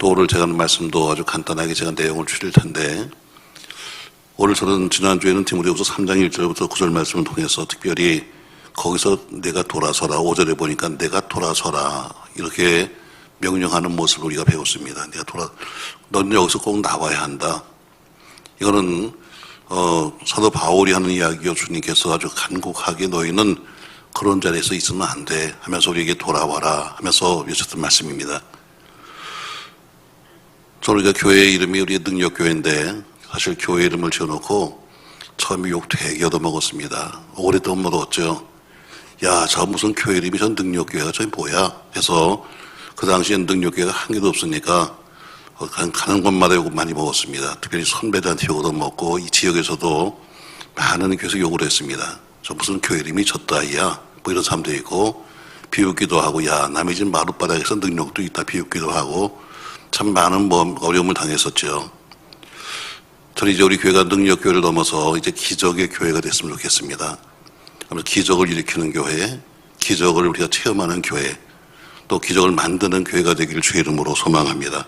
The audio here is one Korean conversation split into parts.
또 오늘 제가 하는 말씀도 아주 간단하게 제가 내용을 줄일 텐데, 오늘 저는 지난주에는 디모데후서 3장 1절부터 9절 말씀을 통해서 특별히 거기서 내가 돌아서라, 5절에 보니까 내가 돌아서라 이렇게 명령하는 모습을 우리가 배웠습니다. 넌 여기서 꼭 나와야 한다. 이거는 사도 바울이 하는 이야기요, 주님께서 아주 간곡하게 너희는 그런 자리에서 있으면 안 돼 하면서 우리에게 돌아와라 하면서 외쳤던 말씀입니다. 저는 우리가 교회 이름이 우리의 능력교회인데 사실 교회 이름을 지어놓고 처음에 욕 되게 얻어먹었습니다. 오랫동안 먹었죠. 야, 저 무슨 교회 이름이 전 능력교회가 저기 뭐야 해서 그 당시엔 능력교회가 한 개도 없으니까 가는 곳마다 욕을 많이 먹었습니다. 특별히 선배들한테 욕을 얻어먹고 이 지역에서도 많은 교회에서 욕을 했습니다. 저 무슨 교회 이름이 저 따위야 뭐 이런 사람도 있고, 비웃기도 하고, 야, 남의 집 마룻바닥에서 능력도 있다 비웃기도 하고, 참 많은 어려움을 당했었죠. 저는 이제 우리 교회가 능력교회를 넘어서 이제 기적의 교회가 됐으면 좋겠습니다. 그래서 기적을 일으키는 교회, 기적을 우리가 체험하는 교회, 또 기적을 만드는 교회가 되기를 주의 이름으로 소망합니다.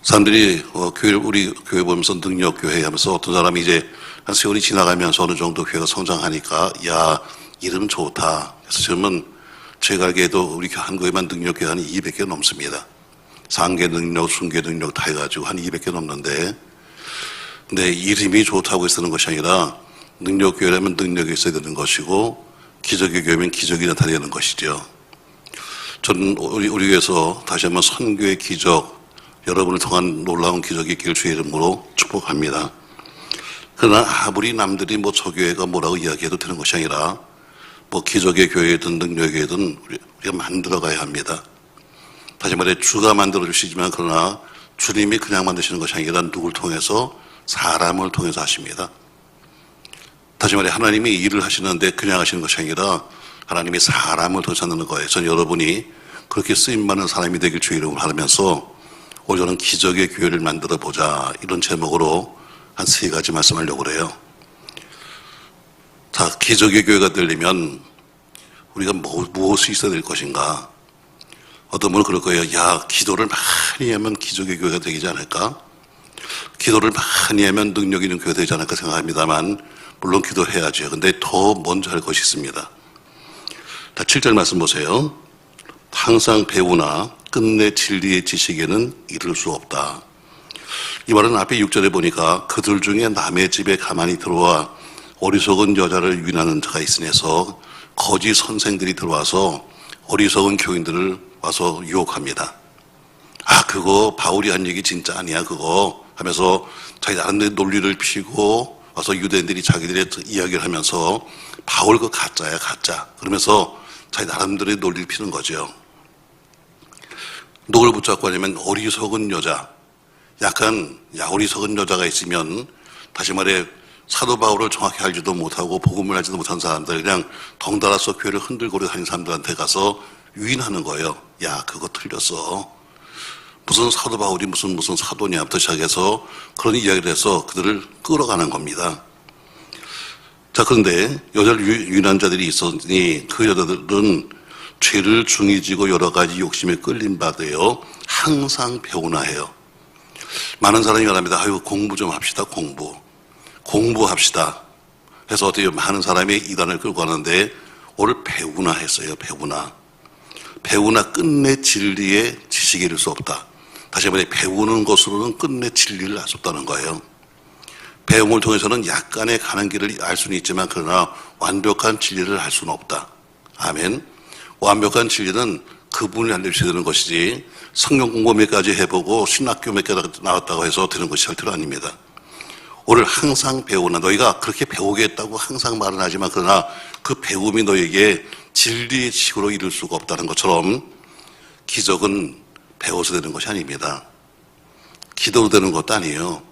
사람들이 우리 교회 보면서 능력교회 하면서 어떤 사람이 이제 한 세월이 지나가면서 어느 정도 교회가 성장하니까, 야, 이름 좋다. 그래서 지금은 제가 알기에도 우리 한국에만 능력교회 한 200개 넘습니다. 상계 능력, 순계 능력 다 해가지고 한 200개 넘는데, 근데 이름이 좋다고 해서 쓰는 것이 아니라 능력교회라면 능력이 있어야 되는 것이고, 기적의 교회면 기적이 나타내는 것이죠. 저는 우리 교회에서 다시 한번 선교의 기적, 여러분을 통한 놀라운 기적이 있기를 주의 이름으로 축복합니다. 그러나 아무리 남들이 뭐 저 교회가 뭐라고 이야기해도 되는 것이 아니라 뭐 기적의 교회든 능력의 교회든 우리가 만들어가야 합니다. 다시 말해 주가 만들어주시지만 그러나 주님이 그냥 만드시는 것이 아니라 누굴 통해서? 사람을 통해서 하십니다. 다시 말해 하나님이 일을 하시는데 그냥 하시는 것이 아니라 하나님이 사람을 통해서 하는 거예요. 저는 여러분이 그렇게 쓰임받는 사람이 되길 주의 이름으로 하면서 오늘 저는 기적의 교회를 만들어보자 이런 제목으로 한 3가지 말씀하려고 해요. 자, 기적의 교회가 되려면 우리가 무엇이 있어야 될 것인가? 어떤 분은 그럴 거예요. 야, 기도를 많이 하면 기적의 교회가 되지 않을까? 기도를 많이 하면 능력 있는 교회가 되지 않을까 생각합니다만, 물론 기도해야죠. 근데 더 먼저 할 것이 있습니다. 자, 7절 말씀 보세요. 항상 배우나 끝내 진리의 지식에는 이를 수 없다. 이 말은 앞에 6절에 보니까 그들 중에 남의 집에 가만히 들어와 어리석은 여자를 유인하는 자가 있으면서 거짓 선생들이 들어와서 어리석은 교인들을 와서 유혹합니다. 아, 그거 바울이 한 얘기 진짜 아니야 그거 하면서 자기 나름대로 논리를 피고 와서 유대인들이 자기들의 이야기를 하면서 바울 그거 가짜야 가짜 그러면서 자기 나름대로의 논리를 피는 거죠. 누굴 붙잡고 하냐면 어리석은 여자, 약간 어리석은 여자가 있으면 다시 말해 사도 바울을 정확히 알지도 못하고 복음을 알지도 못한 사람들, 그냥 덩달아서 교회를 흔들고 다니는 사람들한테 가서 유인하는 거예요. 야, 그거 틀렸어. 무슨 사도 바울이 무슨 사도냐부터 시작해서 그런 이야기를 해서 그들을 끌어가는 겁니다. 자, 그런데 여자를 유인한 자들이 있었으니 그 여자들은 죄를 중히 지고 여러 가지 욕심에 끌린 바 되어 항상 배우나 해요. 많은 사람이 말합니다. 아유, 공부 좀 합시다, 공부합시다. 해서 어떻게 많은 사람이 이단을 끌고 가는데 오늘 배우나 했어요. 배우나 끝내 진리의 지식이 이를 수 없다. 다시 말해 배우는 것으로는 끝내 진리를 알 수 없다는 거예요. 배움을 통해서는 약간의 가는 길을 알 수는 있지만 그러나 완벽한 진리를 알 수는 없다. 아멘. 완벽한 진리는 그분이 알려주셔야 되는 것이지 성경 공부 몇 가지 해보고 신학교 몇 개 나왔다고 해서 되는 것이 절대로 아닙니다. 오늘 항상 배우나, 너희가 그렇게 배우겠다고 항상 말은 하지만 그러나 그 배움이 너에게 진리의 지식으로 이룰 수가 없다는 것처럼 기적은 배워서 되는 것이 아닙니다. 기도로 되는 것도 아니에요.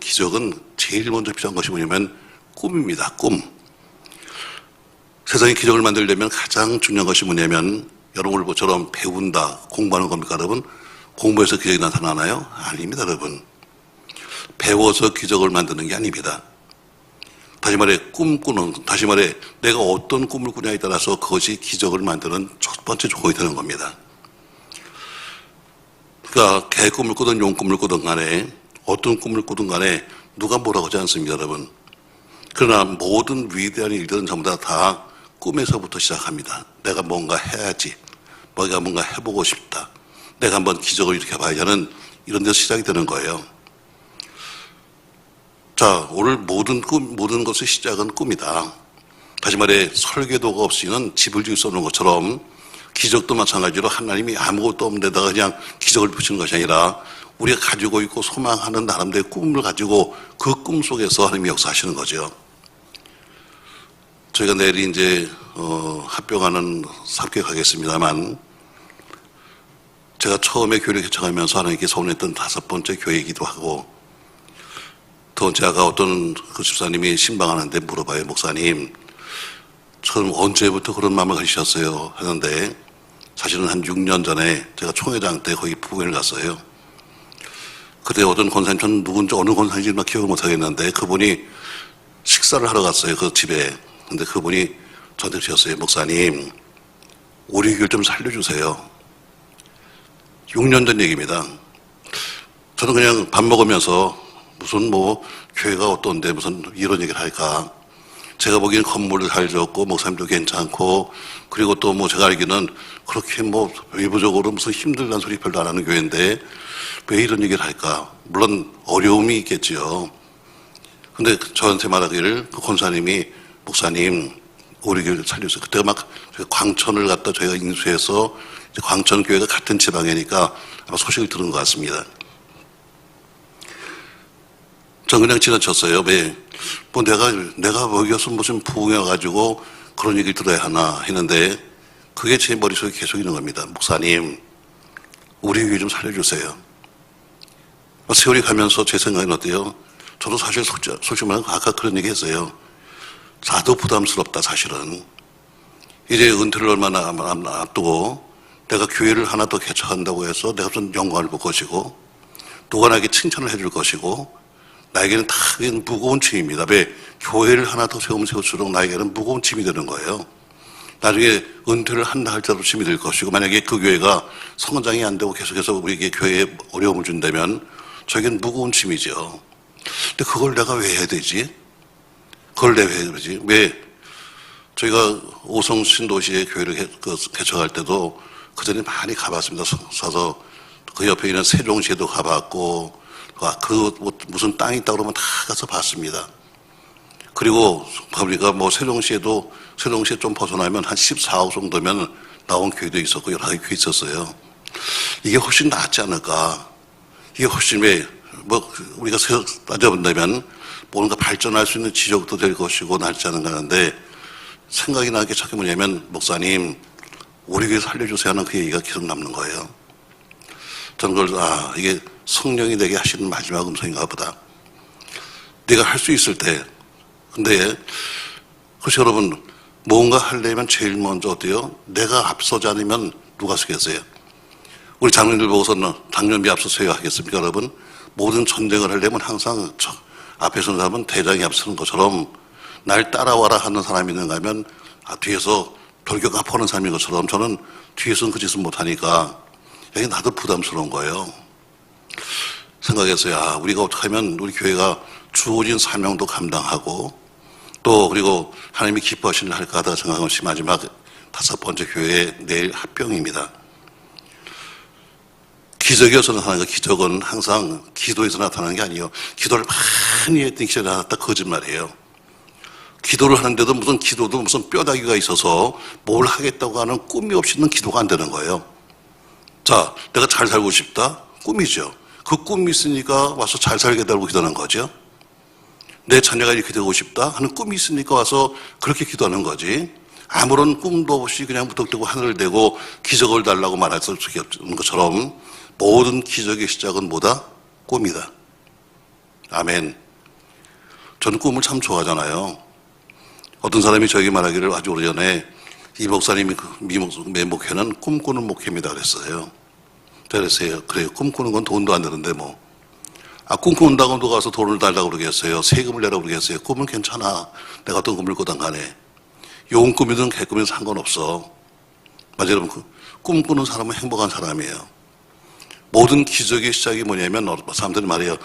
기적은 제일 먼저 필요한 것이 뭐냐면 꿈입니다. 꿈. 세상에 기적을 만들려면 가장 중요한 것이 뭐냐면 여러분 모처럼 배운다, 공부하는 겁니까 여러분? 공부해서 기적이 나타나나요? 아닙니다 여러분. 배워서 기적을 만드는 게 아닙니다. 다시 말해 다시 말해 내가 어떤 꿈을 꾸냐에 따라서 그것이 기적을 만드는 첫 번째 조건이 되는 겁니다. 그러니까 개 꿈을 꾸든 용 꿈을 꾸든 간에 어떤 꿈을 꾸든 간에 누가 뭐라고 하지 않습니다, 여러분. 그러나 모든 위대한 일들은 전부 다 꿈에서부터 시작합니다. 내가 뭔가 해야지. 내가 뭔가 해보고 싶다. 내가 한번 기적을 일으켜봐야 하는 이런 데서 시작이 되는 거예요. 자, 오늘 모든 것의 시작은 꿈이다. 다시 말해 설계도가 없이는 집을 지을 수 없는 것처럼 기적도 마찬가지로 하나님이 아무것도 없는 데다가 그냥 기적을 붙이는 것이 아니라 우리가 가지고 있고 소망하는 나름대로의 꿈을 가지고 그 꿈 속에서 하나님이 역사하시는 거죠. 저희가 내일 이제 합병하는 합격하겠습니다만 제가 처음에 교회를 개척하면서 하나님께 소원했던 5번째 교회이기도 하고 또 제가 어떤 그 집사님이 신방하는데 물어봐요. 목사님 처음 언제부터 그런 마음을 가지셨어요? 하는데 사실은 한 6년 전에 제가 총회장 때 거기 부부를 갔어요. 그때 어떤 권사님, 저는 누군지 어느 권사님인지 막 기억을 못 하겠는데 그분이 식사를 하러 갔어요. 그 집에. 근데 그분이 저한테 주셨어요. 목사님, 우리 교회 좀 살려주세요. 6년 전 얘기입니다. 저는 그냥 밥 먹으면서 무슨 교회가 어떤데 무슨 이런 얘기를 할까. 제가 보기엔 건물도 잘 지었고 목사님도 괜찮고 그리고 또 제가 알기는 그렇게 외부적으로 무슨 힘들다는 소리 별로 안 하는 교회인데 왜 이런 얘기를 할까? 물론 어려움이 있겠지요. 근데 저한테 말하기를 그 권사님이 목사님 우리 교회를 살려주세요. 그때 막 광천을 갖다 저희가 인수해서 광천 교회가 같은 지방이니까 아마 소식을 들은 것 같습니다. 전 그냥 지나쳤어요. 왜? 내가 여기서 무슨 부흥해가지고 그런 얘기를 들어야 하나 했는데 그게 제 머릿속에 계속 있는 겁니다. 목사님, 우리 교회 좀 살려주세요. 세월이 가면서 제 생각은 어때요? 저도 사실 솔직히 말하면 아까 그런 얘기 했어요. 나도 부담스럽다, 사실은. 이제 은퇴를 얼마나 앞두고 내가 교회를 하나 더 개척한다고 해서 내가 무슨 영광을 볼 것이고 누가 나에게 칭찬을 해줄 것이고 나에게는 다 무거운 짐입니다. 왜? 교회를 하나 더 세우면 세울수록 나에게는 무거운 짐이 되는 거예요. 나중에 은퇴를 한다 할지라도 짐이 될 것이고 만약에 그 교회가 성장이 안 되고 계속해서 우리에게 교회에 어려움을 준다면 저에게는 무거운 짐이죠. 근데 그걸 내가 왜 해야 되지? 그걸 내가 왜 해야 되지? 왜? 저희가 오성 신도시의 교회를 개척할 때도 그 전에 많이 가봤습니다. 사서 그 옆에 있는 세종시에도 가봤고 무슨 땅이 있다 그러면 다 가서 봤습니다. 그리고 우리가 세종시에도 세종시에 좀 벗어나면 한 14억 정도면 나온 교회도 있었고 여러 가지 교회 있었어요. 이게 훨씬 낫지 않을까? 이게 훨씬 우리가 따져본다면 뭔가 발전할 수 있는 지적도 될 것이고 낫지 않은가 하는데 생각이 나는 게 저게 뭐냐면 목사님 우리 교회 살려주세요 하는 그 얘기가 계속 남는 거예요. 저는 이게 성령이 내게 하시는 마지막 음성인가 보다. 내가 할 수 있을 때 근데 그래서 여러분 뭔가 하려면 제일 먼저 어때요? 내가 앞서지 않으면 누가 서겠어요? 우리 장로님들 보고서는 당연히 앞서서야 하겠습니까 여러분? 모든 전쟁을 하려면 항상 앞에 서는 사람은 대장이 앞서는 것처럼 날 따라와라 하는 사람이 있는가 하면 뒤에서 돌격 앞서는 사람인 것처럼 저는 뒤에서는 그 짓을 못하니까 여기 나도 부담스러운 거예요. 생각했어요. 우리가 어떻게 하면 우리 교회가 주어진 사명도 감당하고 또 그리고 하나님이 기뻐하시는 일 할까 하다가 생각한 것이 마지막 5번째 교회의 내일 합병입니다. 기적에서 나타나는 기적은 항상 기도에서 나타나는 게 아니에요. 기도를 많이 했더니 기적이 나타났다 거짓말이에요. 기도를 하는데도 무슨 뼈다귀가 있어서 뭘 하겠다고 하는 꿈이 없이는 기도가 안 되는 거예요. 자, 내가 잘 살고 싶다? 꿈이죠. 그 꿈이 있으니까 와서 잘 살게 달라고 기도하는 거죠. 내 자녀가 이렇게 되고 싶다 하는 꿈이 있으니까 와서 그렇게 기도하는 거지. 아무런 꿈도 없이 그냥 무턱대고 하늘을 대고 기적을 달라고 말할 수 없는 것처럼 모든 기적의 시작은 뭐다? 꿈이다. 아멘. 저는 꿈을 참 좋아하잖아요. 어떤 사람이 저에게 말하기를 아주 오래전에 이 목사님이 매 목회는 꿈꾸는 목회입니다 그랬어요. 그랬어요. 그래요. 꿈꾸는 건 돈도 안 드는데 꿈꾼다고 누가 와서 돈을 달라고 그러겠어요. 세금을 내라고 그러겠어요. 꿈은 괜찮아. 내가 어떤 꿈을 꾸든 간에. 용 꿈이든 개 꿈이든 상관없어. 맞아요. 여러분. 꿈꾸는 사람은 행복한 사람이에요. 모든 기적의 시작이 뭐냐면 사람들이 말해요.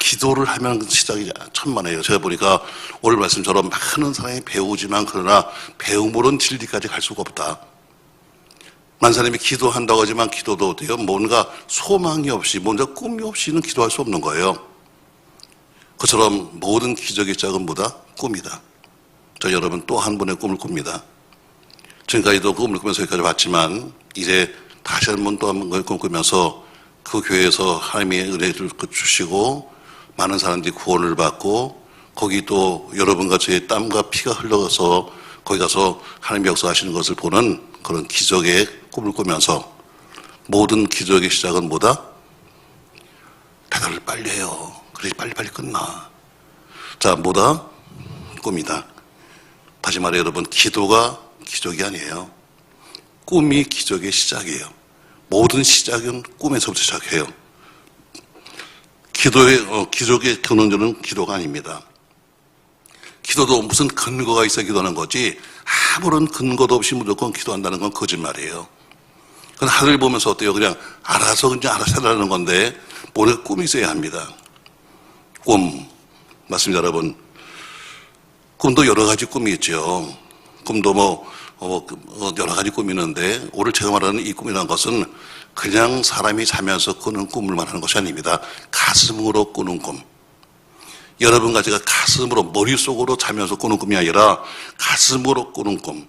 기도를 하면 시작이 천만에요. 제가 보니까 오늘 말씀처럼 많은 사람이 배우지만 그러나 배움으로는 진리까지 갈 수가 없다. 많은 사람이 기도한다고 하지만 기도도 어때요? 뭔가 소망이 없이 뭔가 꿈이 없이는 기도할 수 없는 거예요. 그처럼 모든 기적의 시작은 뭐다? 꿈이다. 저 여러분 또 한 번의 꿈을 꿉니다. 지금까지도 꿈을 꾸면서 여기까지 봤지만 이제 다시 한 번 또 한 번 꿈꾸면서 그 교회에서 하나님의 은혜를 주시고 많은 사람들이 구원을 받고 거기 또 여러분과 저의 땀과 피가 흘러가서 거기 가서 하나님 역사하시는 것을 보는 그런 기적의 꿈을 꾸면서 모든 기적의 시작은 뭐다? 대답을 빨리 해요. 그래야 빨리빨리 끝나. 자, 뭐다? 꿈이다. 다시 말해 여러분, 기도가 기적이 아니에요. 꿈이 기적의 시작이에요. 모든 시작은 꿈에서부터 시작해요. 기적의 근원자는 기도가 아닙니다. 기도도 무슨 근거가 있어 기도하는 거지 아무런 근거도 없이 무조건 기도한다는 건 거짓말이에요. 그건 하늘 보면서 어때요? 그냥 알아서 하라는 건데 뭐가 꿈이 있어야 합니다. 꿈. 맞습니다, 여러분. 꿈도 여러 가지 꿈이 있죠. 꿈도 여러 가지 꿈이 있는데 오늘 제가 말하는 이 꿈이라는 것은 그냥 사람이 자면서 꾸는 꿈을 말하는 것이 아닙니다. 가슴으로 꾸는 꿈. 여러분과 제가 가슴으로 머릿속으로 자면서 꾸는 꿈이 아니라 가슴으로 꾸는 꿈.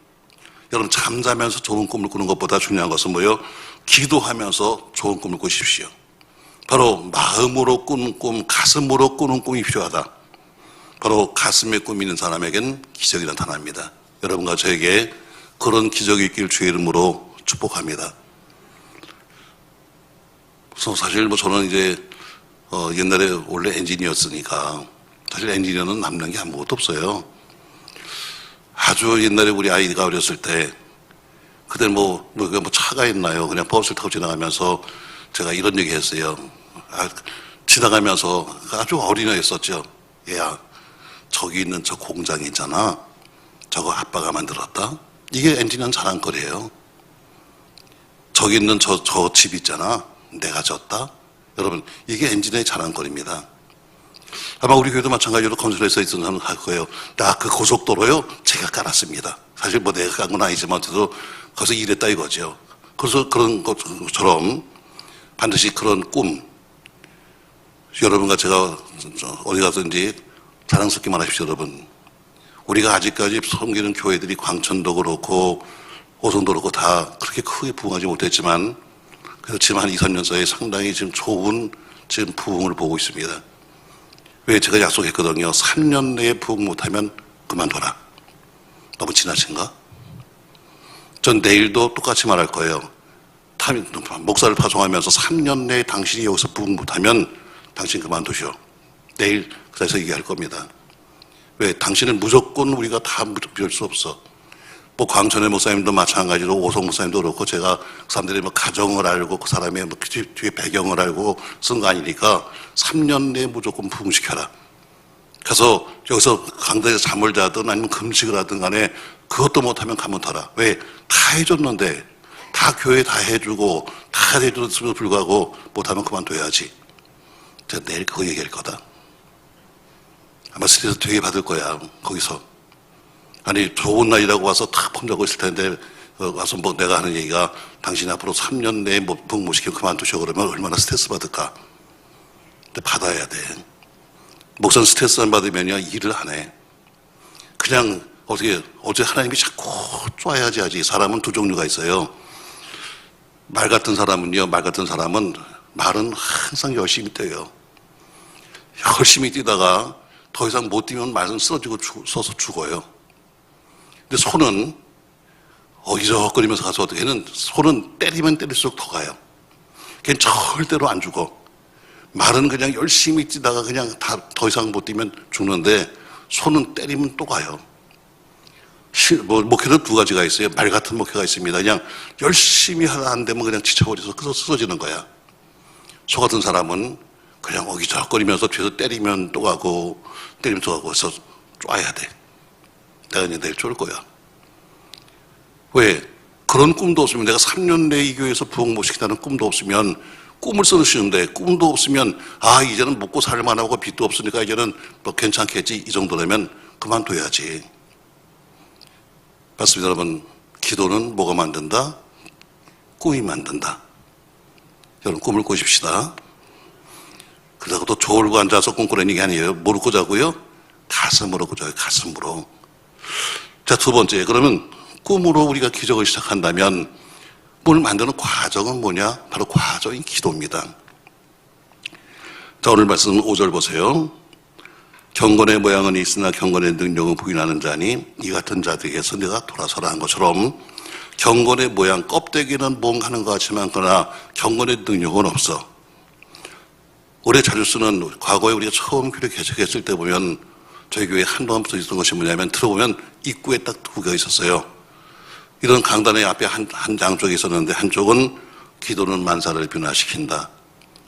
여러분 잠자면서 좋은 꿈을 꾸는 것보다 중요한 것은 뭐예요? 기도하면서 좋은 꿈을 꾸십시오. 바로 마음으로 꾸는 꿈, 가슴으로 꾸는 꿈이 필요하다. 바로 가슴에 꿈이 있는 사람에겐 기적이 나타납니다. 여러분과 저에게 그런 기적이 있길 주의 이름으로 축복합니다. 사실 저는 이제 옛날에 원래 엔지니어였으니까 사실 엔지니어는 남는 게 아무것도 없어요. 아주 옛날에 우리 아이가 어렸을 때 그때 뭐 차가 있나요? 그냥 버스를 타고 지나가면서 제가 이런 얘기 했어요. 지나가면서 아주 어린애였었죠. 얘야, 저기 있는 저 공장 있잖아. 저거 아빠가 만들었다. 이게 엔지니어는 자랑거리예요. 저기 있는 저 집 있잖아. 내가 졌다. 여러분, 이게 엔지니어의 자랑거리입니다. 아마 우리 교회도 마찬가지로 건설에서 있던 사람은 할 거예요. 나 그 고속도로요, 제가 깔았습니다. 사실 뭐 내가 깐 건 아니지만, 저도 거기서 일했다 이거죠. 그래서 그런 것처럼 반드시 그런 꿈, 여러분과 제가 어디 가든지 자랑스럽게 말하십시오, 여러분. 우리가 아직까지 섬기는 교회들이 광천도 그렇고, 오송도 그렇고 다 그렇게 크게 부흥하지 못했지만, 그래서 지금 한 2, 3년 사이에 상당히 지금 좋은 지금 부흥을 보고 있습니다. 왜 제가 약속했거든요. 3년 내에 부흥 못하면 그만둬라. 너무 지나친가? 전 내일도 똑같이 말할 거예요. 목사를 파송하면서 3년 내에 당신이 여기서 부흥 못하면 당신 그만두시오. 내일 그래서 얘기할 겁니다. 왜? 당신은 무조건 우리가 다 비울 수 없어. 뭐 광천의 목사님도 마찬가지로 오송 목사님도 그렇고 제가 그 사람들이 뭐 가정을 알고 그 사람의 뭐 뒤에 배경을 알고 쓴 거 아니니까 3년 내에 무조건 부흥시켜라. 그래서 여기서 강당에서 잠을 자든 아니면 금식을 하든 간에 그것도 못하면 가만둬라. 왜? 다 해줬는데 다 교회 다 해주고 다 해줬음에도 불구하고 못하면 그만둬야지. 제가 내일 그거 얘기할 거다. 아마 스트레스 되게 받을 거야. 거기서. 아니 좋은 날이라고 와서 탁 폼잡고 있을 텐데 와서 뭐 내가 하는 얘기가 당신 앞으로 3년 내에 부흥 못 시키면 그만두셔 그러면 얼마나 스트레스 받을까. 근데 받아야 돼. 목사는 스트레스 안 받으면요 일을 안 해. 그냥 어제 하나님이 자꾸 쪼아야지 하지. 사람은 두 종류가 있어요. 말 같은 사람은 말은 항상 열심히 뛰어요. 열심히 뛰다가 더 이상 못 뛰면 말은 쓰러지고 서서 죽어요. 근데 손은 어기적거리면서 가서 어떻게 해는 손은 때리면 때릴수록 더 가요. 걔는 절대로 안 죽어. 말은 그냥 열심히 뛰다가 그냥 더 이상 못 뛰면 죽는데 손은 때리면 또 가요. 목회는 두 가지가 있어요. 말 같은 목회가 있습니다. 그냥 열심히 하다 안 되면 그냥 지쳐버려서 쓰러지는 거야. 소 같은 사람은 그냥 어기적거리면서 뒤에서 때리면 또 가고 때리면 또 가고 해서 쪼아야 돼. 내가 이제 내일 쫄 거야. 왜? 그런 꿈도 없으면 내가 3년 내에 이 교회에서 부흥 못 시킨다는 꿈도 없으면 꿈을 써주시는데 꿈도 없으면 이제는 먹고 살만하고 빚도 없으니까 이제는 뭐 괜찮겠지 이 정도라면 그만둬야지. 맞습니다 여러분. 기도는 뭐가 만든다? 꿈이 만든다. 여러분 꿈을 꾸십시다. 그러다가 또 졸고 앉아서 꿈꾸라는 게 아니에요. 뭐로 꾸자고요? 가슴으로 꾸자요. 가슴으로. 자, 두 번째. 그러면 꿈으로 우리가 기적을 시작한다면 뭘 만드는 과정은 뭐냐? 바로 과정이 기도입니다. 자, 오늘 말씀 5절 보세요. 경건의 모양은 있으나 경건의 능력은 부인하는 자니 이 같은 자들에게서 내가 돌아서라 한 것처럼 경건의 모양, 껍데기는 뭔가 하는 것 같지만 그러나 경건의 능력은 없어. 우리 자주 쓰는 과거에 우리가 처음 교회 개척했을 때 보면 저희 교회에 한동안 붙어있던 것이 뭐냐면 들어보면 입구에 딱 두 개가 있었어요. 이런 강단의 앞에 한 양쪽에 있었는데 한쪽은 기도는 만사를 변화시킨다.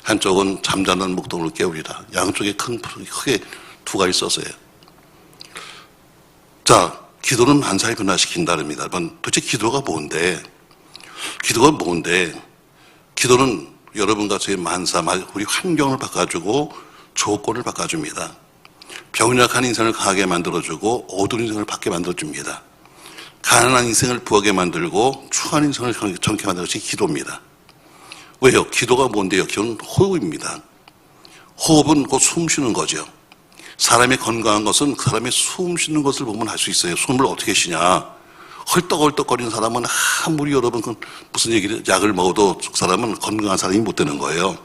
한쪽은 잠자는 목동을 깨우리라. 양쪽에 크게 두 가지 썼어요. 자, 기도는 만사를 변화시킨다랍니다. 도대체 기도가 뭔데? 기도가 뭔데? 기도는 여러분과 저의 만사, 우리 환경을 바꿔주고 조건을 바꿔줍니다. 병약한 인생을 강하게 만들어주고 어두운 인생을 밝게 만들어줍니다. 가난한 인생을 부하게 만들고 추한 인생을 젊게 만드는 것이 기도입니다. 왜요? 기도가 뭔데요? 기도는 호흡입니다. 호흡은 곧 숨 쉬는 거죠. 사람이 건강한 것은 그 사람이 숨 쉬는 것을 보면 알 수 있어요. 숨을 어떻게 쉬냐? 헐떡헐떡거리는 사람은 아무리 여러분 무슨 얘기를 약을 먹어도 그 사람은 건강한 사람이 못 되는 거예요.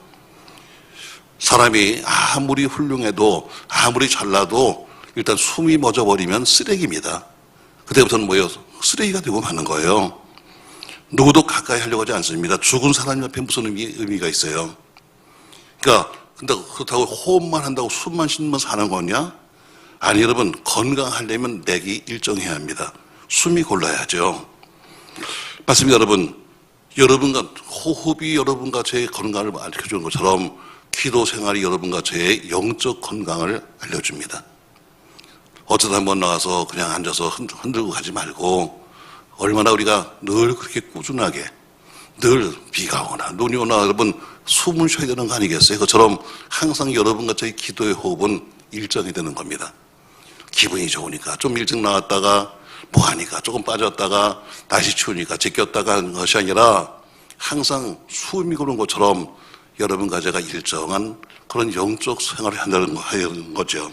사람이 아무리 훌륭해도 아무리 잘나도 일단 숨이 멎어버리면 쓰레기입니다. 그때부터는 뭐예요? 쓰레기가 되고 마는 거예요. 누구도 가까이 하려고 하지 않습니다. 죽은 사람 옆에 무슨 의미가 있어요? 그러니까 근데 그렇다고 호흡만 한다고 숨만 쉬면서 사는 거냐? 아니 여러분 건강하려면 맥이 일정해야 합니다. 숨이 골라야죠. 맞습니다 여러분. 여러분과 호흡이 여러분과 제 건강을 알려주는 것처럼 기도 생활이 여러분과 제 영적 건강을 알려줍니다. 어쩌다 한번 나가서 그냥 앉아서 흔들고 가지 말고 얼마나 우리가 늘 그렇게 꾸준하게 늘 비가 오나 눈이 오나 여러분 숨을 쉬어야 되는 거 아니겠어요? 그처럼 항상 여러분과 저희 기도의 호흡은 일정이 되는 겁니다. 기분이 좋으니까 좀 일찍 나왔다가 뭐 하니까 조금 빠졌다가 날씨 추우니까 제꼈다가 하는 것이 아니라 항상 숨이 고는 것처럼 여러분과 제가 일정한 그런 영적 생활을 한다는 거죠.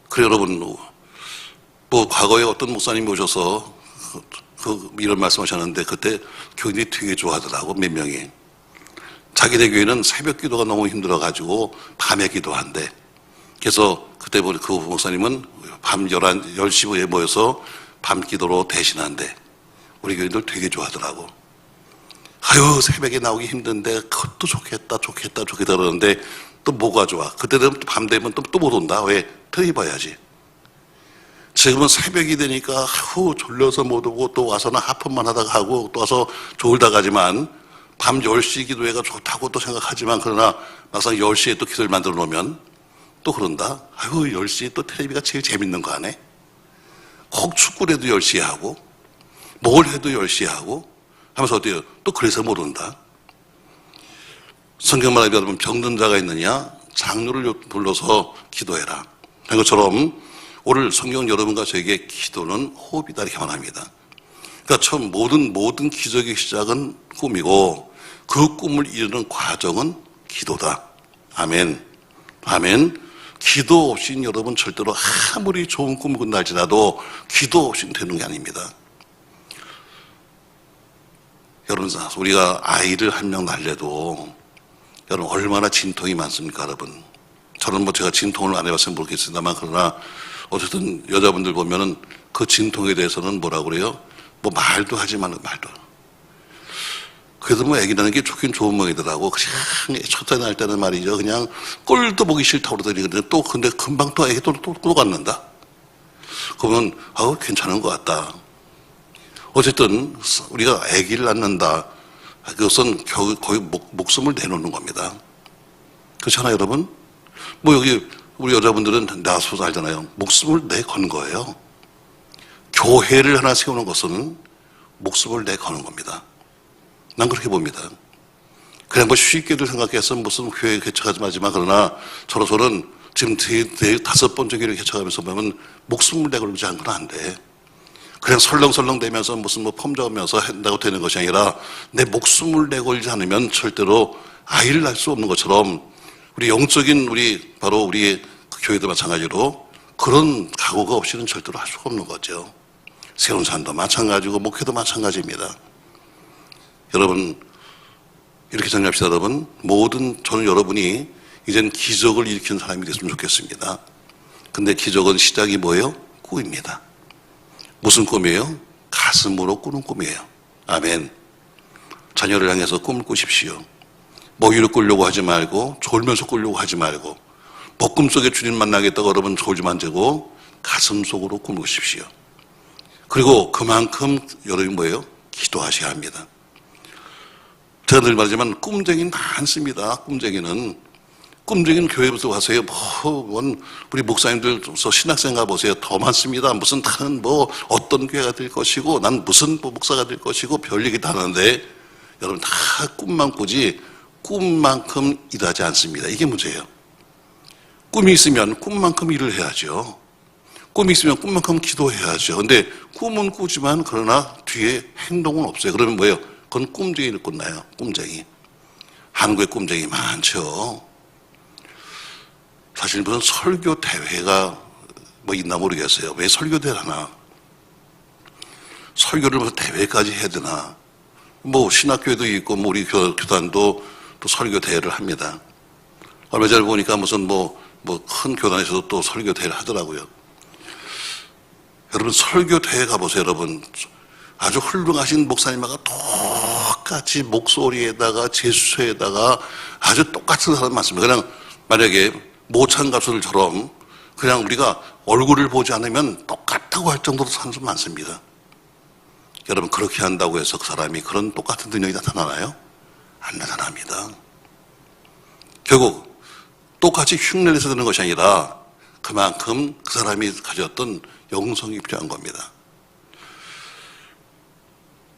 그래 여러분 뭐 과거에 어떤 목사님이 오셔서 이런 말씀하셨는데 그때 교인들이 되게 좋아하더라고. 몇 명이 자기네 교회는 새벽 기도가 너무 힘들어가지고 밤에 기도한대. 그래서 그때 보니 그 목사님은 밤 10시 후에 모여서 밤 기도로 대신한대. 우리 교인들 되게 좋아하더라고. 아유 새벽에 나오기 힘든데 그것도 좋겠다 그러는데 또 뭐가 좋아? 그때는 밤 되면 또 못 온다. 왜? 틀이 봐야지. 지금은 새벽이 되니까 졸려서 못 오고 또 와서는 하품만 하다가 하고 또 와서 졸다 가지만 밤 10시 기도회가 좋다고 또 생각하지만 그러나 막상 10시에 또 기도를 만들어 놓으면 또 그런다. 아유 10시에 또 텔레비가 제일 재밌는 거 아네. 혹 축구를 해도 10시에 하고 뭘 해도 10시에 하고 하면서 어때요? 또 그래서 못 온다. 성경 말하기 여러분 병든 자가 있느냐? 장로를 불러서 기도해라. 한 것처럼 오늘 성경 여러분과 저에게 기도는 호흡이다 이렇게 말합니다. 그러니까 처음 모든 기적의 시작은 꿈이고 그 꿈을 이루는 과정은 기도다. 아멘. 아멘. 기도 없이는 여러분 절대로 아무리 좋은 꿈을 꾼다 할지라도 기도 없이는 되는 게 아닙니다. 여러분 우리가 아이를 한 명 낳으려도 여러분 얼마나 진통이 많습니까 여러분. 저는 뭐 제가 진통을 안 해봤으면 모르겠습니다만 그러나 어쨌든 여자분들 보면은 그 진통에 대해서는 뭐라고 그래요? 뭐 말도 하지 말고 말도. 그래도 뭐 애기 낳는 게 좋긴 좋은 모양이더라고. 그냥 첫째 날 때는 말이죠. 그냥 꼴도 보기 싫다고 그러더니 또 근데 금방 또 애기 또 갖는다. 그러면 아우 괜찮은 것 같다. 어쨌든 우리가 애기를 낳는다. 그것은 거의 목숨을 내놓는 겁니다. 그렇잖아요 여러분? 뭐 여기 우리 여자분들은 나서서 알잖아요. 목숨을 내건 거예요. 교회를 하나 세우는 것은 목숨을 내거는 겁니다. 난 그렇게 봅니다. 그냥 뭐 쉽게들 생각해서 무슨 교회 개척하지 마지만 그러나 저로서는 지금 다섯 번째 교회를 개척하면서 보면 목숨을 내걸지 않고는 안 돼. 그냥 설렁설렁 대면서 무슨 뭐 펌잡으면서 한다고 되는 것이 아니라 내 목숨을 내걸지 않으면 절대로 아이를 낳을 수 없는 것처럼 우리 영적인 바로 우리 교회도 마찬가지로 그런 각오가 없이는 절대로 할 수가 없는 거죠. 세운 산도 마찬가지고 목회도 마찬가지입니다. 여러분 이렇게 정리합시다. 여러분 저는 여러분이 이젠 기적을 일으키는 사람이 됐으면 좋겠습니다. 근데 기적은 시작이 뭐예요? 꿈입니다. 무슨 꿈이에요? 가슴으로 꾸는 꿈이에요. 아멘. 자녀를 향해서 꿈을 꾸십시오. 먹이를 꾸려고 하지 말고 졸면서 꾸려고 하지 말고 복꿈속에 주님 만나겠다고 여러분 졸지 만지고 가슴속으로 꿈을 꾸십시오. 그리고 그만큼 여러분이 뭐예요? 기도하셔야 합니다. 제가 늘 말하지만 꿈쟁이는 많습니다. 꿈쟁이는 교회부터 가세요. 우리 목사님들 신학생 가보세요. 더 많습니다. 무슨 다른 어떤 교회가 될 것이고 난 무슨 목사가 될 것이고 별 얘기 다 하는데 여러분 다 꿈만 꾸지 꿈만큼 일하지 않습니다. 이게 문제예요. 꿈이 있으면 꿈만큼 일을 해야죠. 꿈이 있으면 꿈만큼 기도해야죠. 근데 꿈은 꾸지만 그러나 뒤에 행동은 없어요. 그러면 뭐예요? 그건 꿈쟁이를 꾼나요? 꿈쟁이. 한국에 꿈쟁이 많죠. 사실 무슨 설교 대회가 있나 모르겠어요. 왜 설교대를 하나? 설교를 무슨 대회까지 해야 되나? 신학교에도 있고 우리 교단도 또 설교 대회를 합니다. 얼마 전에 보니까 무슨 큰 교단에서도 또 설교 대회를 하더라고요. 여러분 설교 대회 가보세요. 여러분 아주 훌륭하신 목사님하고 똑같이 목소리에다가 제스처에다가 아주 똑같은 사람 많습니다. 그냥 만약에 모창 가수들처럼 그냥 우리가 얼굴을 보지 않으면 똑같다고 할 정도로 사는 사람 많습니다. 여러분 그렇게 한다고 해서 그 사람이 그런 똑같은 능력이 나타나나요? 안 나타납니다. 결국 똑같이 흉내를 내서 되는 것이 아니라 그만큼 그 사람이 가졌던 영성이 필요한 겁니다.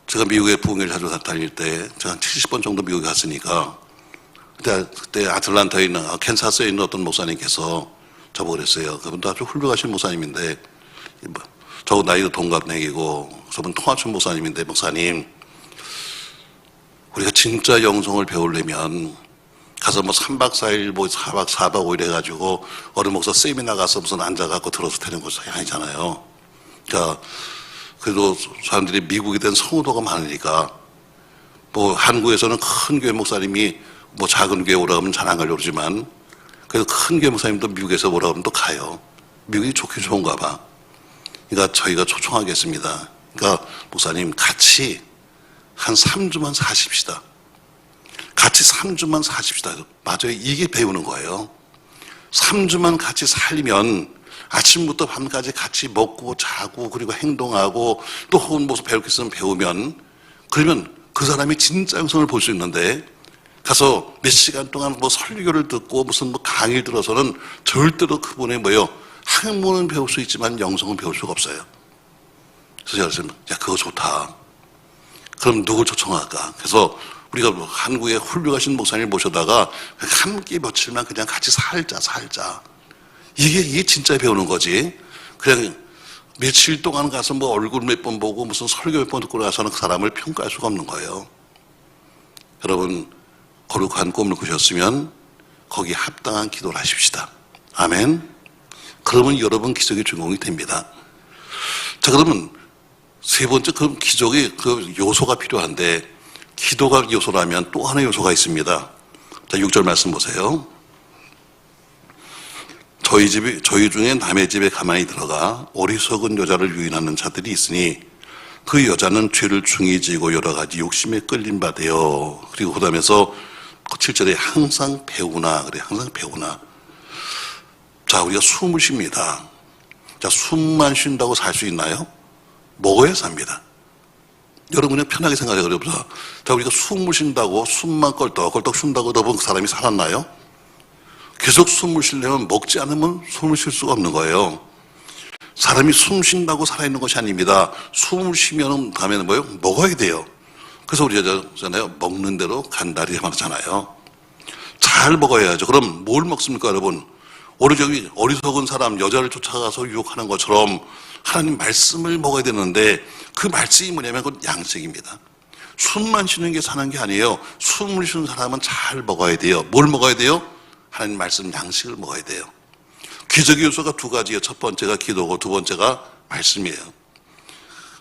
제가 미국에 부흥회를 자주 다닐 때 제가 한 70번 정도 미국에 갔으니까 그때 아틀란타에 있는 캔사스에 있는 어떤 목사님께서 저보고 그랬어요. 그분도 아주 훌륭하신 목사님인데 저하고 나이도 동갑내기고 저분 통화춘 목사님인데 목사님 우리가 진짜 영성을 배우려면 가서 3박 4일 4박 4박 5일 해가지고 어느 목사 세미나 가서 무슨 앉아갖고 들어서 되는 것이 아니잖아요. 그러니까 그래도 사람들이 미국에 대한 성도가 많으니까 한국에서는 큰 교회 목사님이 작은 교회 오라고 하면 잘 안 가려고 그러지만 그래도 큰 교회 목사님도 미국에서 오라고 하면 또 가요. 미국이 좋긴 좋은가 봐. 그러니까 저희가 초청하겠습니다. 그러니까 목사님 같이 한 3주만 사십시다. 같이 3주만 사십시다. 맞아요. 이게 배우는 거예요. 3주만 같이 살면 아침부터 밤까지 같이 먹고 자고 그리고 행동하고 또 혹은 무슨 배울 게 있으면 배우면 그러면 그 사람이 진짜 영성을 볼 수 있는데 가서 몇 시간 동안 설교를 듣고 무슨 강의를 들어서는 절대로 그분의 학문은 배울 수 있지만 영성은 배울 수가 없어요. 그래서 제가 그랬어요. 야 그거 좋다. 그럼 누굴 초청할까? 그래서 우리가 한국에 훌륭하신 목사님을 모셔다가 함께 며칠만 그냥 같이 살자. 이게 진짜 배우는 거지. 그냥 며칠 동안 가서 얼굴 몇 번 보고 무슨 설교 몇 번 듣고 나서는 그 사람을 평가할 수가 없는 거예요. 여러분 거룩한 꿈을 꾸셨으면 거기에 합당한 기도를 하십시다. 아멘. 그러면 여러분 기적의 주인공이 됩니다. 자 그러면 세 번째 그럼 기적의 그 요소가 필요한데 기도가 요소라면 또 하나의 요소가 있습니다. 자 6절 말씀 보세요. 저희 중에 남의 집에 가만히 들어가 어리석은 여자를 유인하는 자들이 있으니 그 여자는 죄를 중히 지고 여러 가지 욕심에 끌린 바 되어. 그리고 그 다음에서 7절에 항상 배우나 그래. 항상 배우나. 자 우리가 숨을 쉽니다. 자 숨만 쉰다고 살 수 있나요? 먹어야 삽니다. 여러분 그냥 편하게 생각해 보세요. 자 우리가 숨을 쉰다고 숨만 껄떡껄떡 쉰다고 여러분 그 사람이 살았나요? 계속 숨을 쉬려면 먹지 않으면 숨을 쉴 수가 없는 거예요. 사람이 숨 쉰다고 살아있는 것이 아닙니다. 숨을 쉬면 다음에는 뭐예요? 먹어야 돼요. 그래서 우리가 잖아요. 먹는 대로 간다리 말하잖아요. 잘 먹어야죠. 그럼 뭘 먹습니까, 여러분? 어리석은 사람, 여자를 쫓아가서 유혹하는 것처럼 하나님 말씀을 먹어야 되는데 그 말씀이 뭐냐면 그건 양식입니다. 숨만 쉬는 게 사는 게 아니에요. 숨을 쉬는 사람은 잘 먹어야 돼요. 뭘 먹어야 돼요? 하나님 말씀 양식을 먹어야 돼요. 기적의 요소가 두 가지예요. 첫 번째가 기도고 두 번째가 말씀이에요.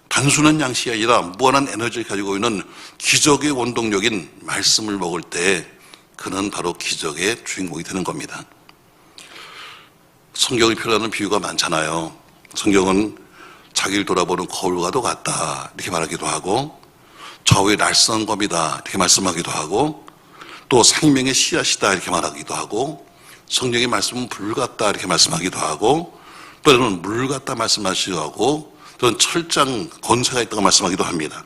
단순한 양식이 아니라 무한한 에너지를 가지고 있는 기적의 원동력인 말씀을 먹을 때 그는 바로 기적의 주인공이 되는 겁니다. 성경이 표현하는 비유가 많잖아요. 성경은 자기를 돌아보는 거울과도 같다 이렇게 말하기도 하고 저의 날선 검이다 이렇게 말씀하기도 하고 또 생명의 씨앗이다 이렇게 말하기도 하고 성경의 말씀은 불 같다 이렇게 말씀하기도 하고 또는 물 같다 말씀하기도 하고 또는 철장 권세가 있다고 말씀하기도 합니다.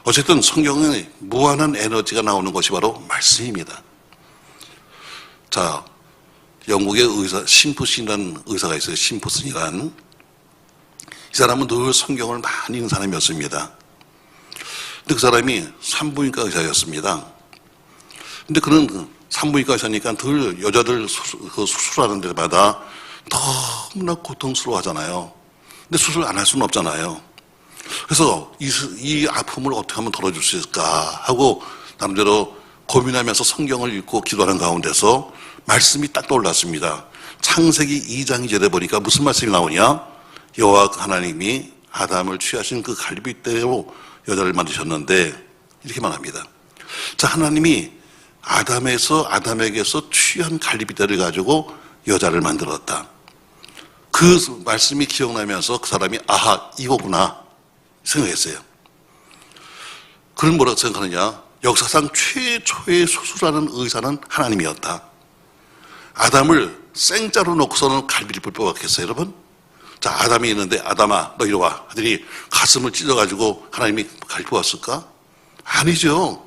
어쨌든 성경에 무한한 에너지가 나오는 것이 바로 말씀입니다. 자, 영국의 의사 심프슨이라는 의사가 있어요. 심프슨이란 이 사람은 늘 성경을 많이 읽는 사람이었습니다. 근데 그 사람이 산부인과 의사였습니다. 근데 그는 산부인과 의사니까 늘 여자들 수술하는 데마다 너무나 고통스러워하잖아요. 근데 수술 안 할 수는 없잖아요. 그래서 이 아픔을 어떻게 하면 덜어줄 수 있을까 하고 나름대로 고민하면서 성경을 읽고 기도하는 가운데서 말씀이 딱 떠올랐습니다. 창세기 2장 2절에 보니까 무슨 말씀이 나오냐? 여호와 하나님이 아담을 취하신 그 갈빗대로 여자를 만드셨는데 이렇게 말합니다. 자, 하나님이 아담에게서 취한 갈빗대를 가지고 여자를 만들었다. 그 말씀이 기억나면서 그 사람이 아하 이거구나 생각했어요. 그는 뭐라고 생각하느냐? 역사상 최초의 수술하는 의사는 하나님이었다. 아담을 생짜로 놓고서는 갈비를 뽑았겠어요, 여러분? 자, 아담이 있는데 아담아 너 이리 와 하더니 가슴을 찢어가지고 하나님이 갈비 뽑았을까? 아니죠.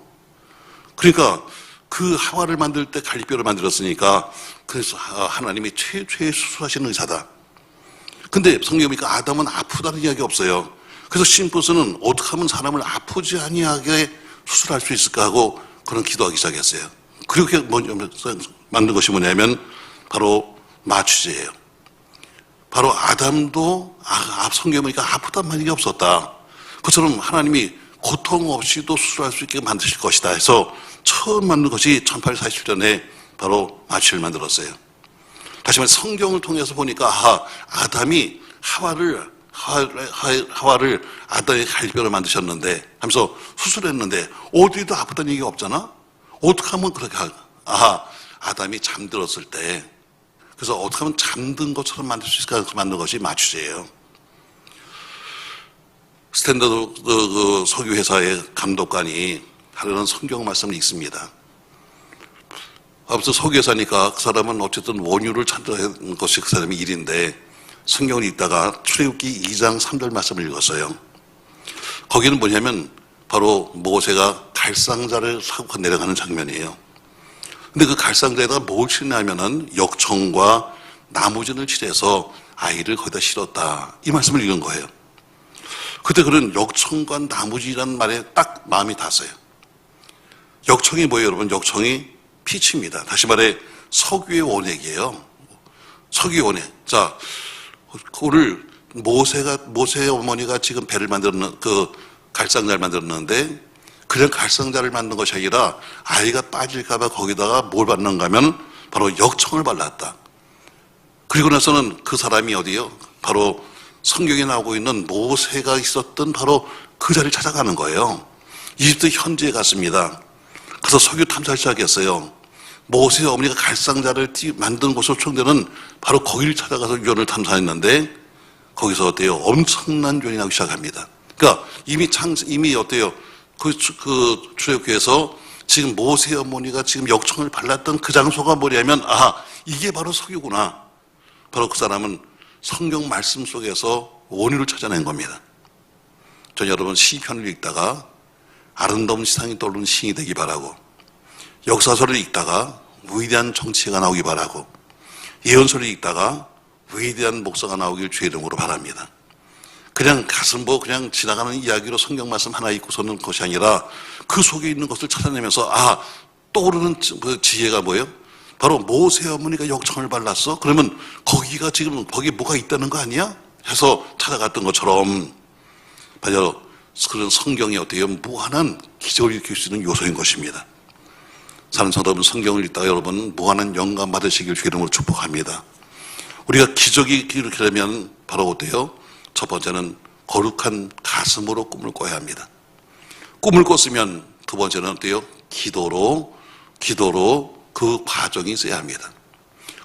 그러니까 그 하와를 만들 때 갈비뼈를 만들었으니까 그래서 하나님이 최초의 수술하시는 의사다. 근데 성경에 보니까 아담은 아프다는 이야기 없어요. 그래서 심프슨은 어떻게 하면 사람을 아프지 아니하게 수술할 수 있을까 하고 그런 기도하기 시작했어요. 그렇게 만든 것이 뭐냐면 바로 마취제예요. 바로 아담도 성경에 보니까 아프단 말이 없었다. 그처럼 하나님이 고통 없이도 수술할 수 있게 만드실 것이다 해서 처음 만든 것이 1847년에 바로 마취를 만들었어요. 다시 말해 성경을 통해서 보니까 아담이 하와를 아담의 갈비뼈를 만드셨는데 하면서 수술했는데 어디도 아프다는 얘기가 없잖아. 어떻게 하면 그렇게 아담이 잠들었을 때 그래서 어떻게 하면 잠든 것처럼 만들 수 있을까 만든 것이 마취제예요. 스탠더드 그 석유회사의 감독관이 하루는 성경 말씀을 읽습니다. 아무튼 석유회사니까 그 사람은 어쨌든 원유를 찾는 것이 그 사람의 일인데 성경을 읽다가 출애굽기 2장 3절 말씀을 읽었어요. 거기는 뭐냐면 바로 모세가 갈상자를 타고 내려가는 장면이에요. 근데 그 갈상자에다가 뭘 칠냐면은 역청과 나무진을 칠해서 아이를 거기다 실었다. 이 말씀을 읽은 거예요. 그때 그런 역청과 나무진이라는 말에 딱 마음이 닿았어요. 역청이 뭐예요, 여러분? 역청이 피치입니다. 다시 말해 석유의 원액이에요. 석유의 원액. 자, 그거를 모세의 어머니가 지금 배를 만들었는 그 갈상자를 만들었는데 그냥 갈상자를 만든 것이 아니라 아이가 빠질까봐 거기다가 뭘 받는가 하면 바로 역청을 발랐다. 그리고 나서는 그 사람이 어디요? 바로 성경에 나오고 있는 모세가 있었던 바로 그 자리를 찾아가는 거예요. 이집트 현지에 갔습니다. 그래서 석유 탐사를 시작했어요. 모세의 어머니가 갈상자를 만든 곳으로 추정되는 바로 거기를 찾아가서 유언을 탐사했는데 거기서 어때요? 엄청난 유언이 나오기 시작합니다. 그러니까 이미 어때요? 그 출애굽기에서 지금 모세의 어머니가 지금 역청을 발랐던 그 장소가 뭐냐면 이게 바로 석유구나. 바로 그 사람은 성경 말씀 속에서 원유를 찾아낸 겁니다. 전 여러분 시편을 읽다가 아름다운 시상이 떠오르는 시인이 되기 바라고 역사서를 읽다가 위대한 정치가 나오기 바라고 예언서를 읽다가 위대한 목사가 나오길 주의 이름으로 바랍니다. 그냥 가슴 보고 그냥 지나가는 이야기로 성경 말씀 하나 읽고서는 것이 아니라 그 속에 있는 것을 찾아내면서 떠오르는 그 지혜가 뭐예요? 바로 모세 어머니가 역청을 발랐어? 그러면 거기가 지금 거기 뭐가 있다는 거 아니야? 해서 찾아갔던 것처럼 바로 그런 성경이 어때요? 무한한 기적을 일으킬 수 있는 요소인 것입니다. 사는 성도 여러분, 성경을 읽다가 여러분 무한한 영감 받으시길 주 이름으로 축복합니다. 우리가 기적이 일으키려면 바로 어때요? 첫 번째는 거룩한 가슴으로 꿈을 꿔야 합니다. 꿈을 꿨으면 두 번째는 어때요? 기도로 그 과정이 있어야 합니다.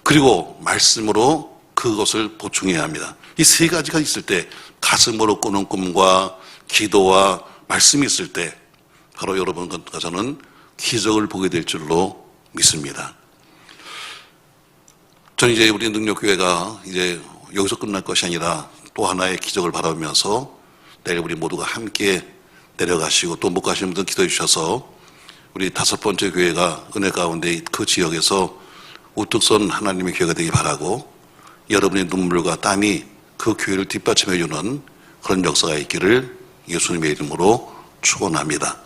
그리고 말씀으로 그것을 보충해야 합니다. 이 세 가지가 있을 때 가슴으로 꾸는 꿈과 기도와 말씀이 있을 때 바로 여러분께서는 기적을 보게 될 줄로 믿습니다. 저는 이제 우리 능력교회가 이제 여기서 끝날 것이 아니라 또 하나의 기적을 바라보면서 내일 우리 모두가 함께 내려가시고 또 못 가시는 분들 기도해 주셔서 우리 5번째 교회가 은혜 가운데 그 지역에서 우뚝 선 하나님의 교회가 되길 바라고 여러분의 눈물과 땀이 그 교회를 뒷받침해 주는 그런 역사가 있기를 예수님의 이름으로 축원합니다.